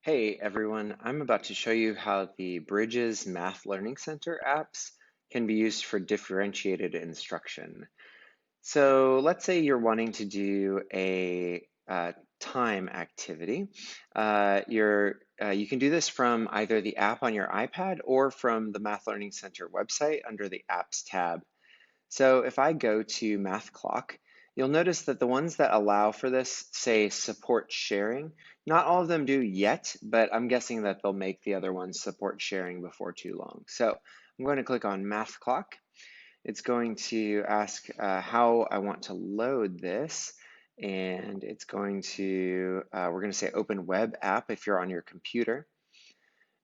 Hey everyone, I'm about to show you how the Bridges Math Learning Center apps can be used for differentiated instruction. So let's say you're wanting to do a time activity. You can do this from either the app on your iPad or from the Math Learning Center website under the Apps tab. So if I go to Math Clock, you'll notice that the ones that allow for this say support sharing. Not all of them do yet, but I'm guessing that they'll make the other ones support sharing before too long. So I'm going to click on Math Clock. It's going to ask how I want to load this. And it's going to, we're going to say open web app if you're on your computer.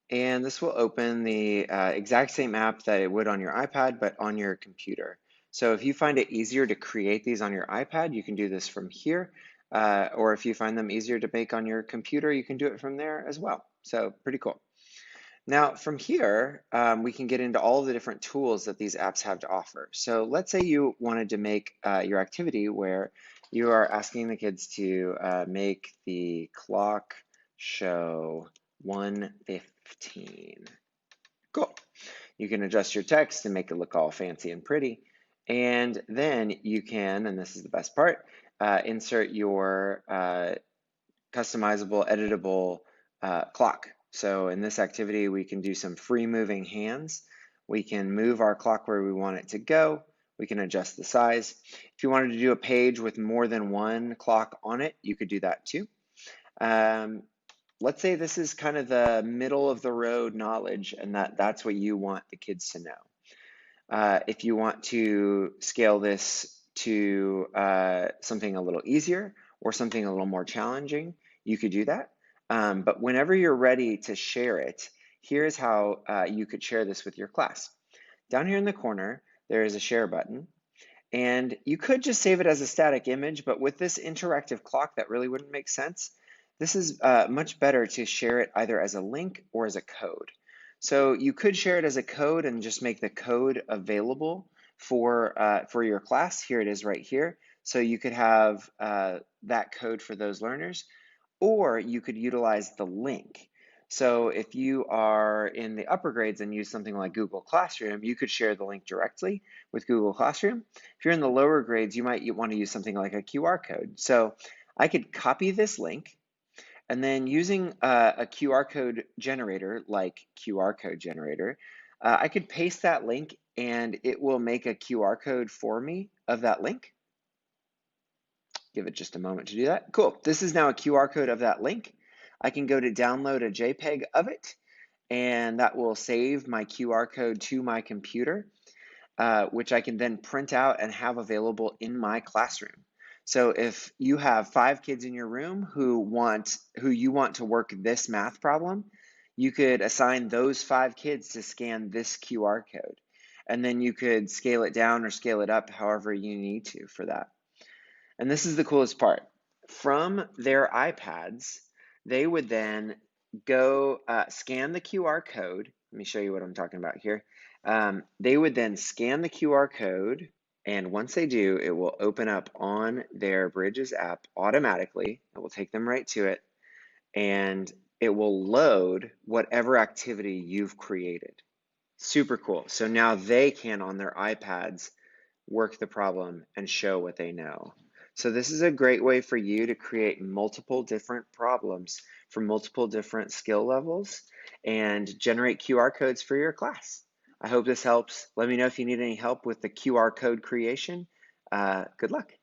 And this will open the exact same app that it would on your iPad, but on your computer. So if you find it easier to create these on your iPad, you can do this from here. Or if you find them easier to make on your computer, you can do it from there as well. So pretty cool. Now from here, we can get into all the different tools that these apps have to offer. So let's say you wanted to make your activity where you are asking the kids to make the clock show 1:15. Cool. You can adjust your text and make it look all fancy and pretty. And then you can, and this is the best part, insert your customizable, editable clock. So in this activity, we can do some free moving hands. We can move our clock where we want it to go. We can adjust the size. If you wanted to do a page with more than one clock on it, you could do that too. Let's say this is kind of the middle of the road knowledge and that's what you want the kids to know. If you want to scale this to something a little easier or something a little more challenging, you could do that. But whenever you're ready to share it, here's how you could share this with your class. Down here in the corner, there is a share button. And you could just save it as a static image, but with this interactive clock, that really wouldn't make sense. This is much better to share it either as a link or as a code. So you could share it as a code and just make the code available for your class. Here it is right here. So you could have that code for those learners, or you could utilize the link. So if you are in the upper grades and use something like Google Classroom, you could share the link directly with Google Classroom. If you're in the lower grades, you might want to use something like a QR code. So I could copy this link, and then using a QR code generator like QR code generator, I could paste that link and it will make a QR code for me of that link. Give it just a moment to do that. Cool. This is now a QR code of that link. I can go to download a JPEG of it, and that will save my QR code to my computer, which I can then print out and have available in my classroom. So if you have 5 kids in your room who you want to work this math problem, you could assign those 5 kids to scan this QR code. And then you could scale it down or scale it up however you need to for that. And this is the coolest part. From their iPads, they would then go scan the QR code. Let me show you what I'm talking about here. They would then scan the QR code, and once they do, it will open up on their Bridges app automatically. It will take them right to it, and it will load whatever activity you've created. Super cool. So now they can, on their iPads, work the problem and show what they know. So this is a great way for you to create multiple different problems for multiple different skill levels and generate QR codes for your class. I hope this helps. Let me know if you need any help with the QR code creation. Good luck.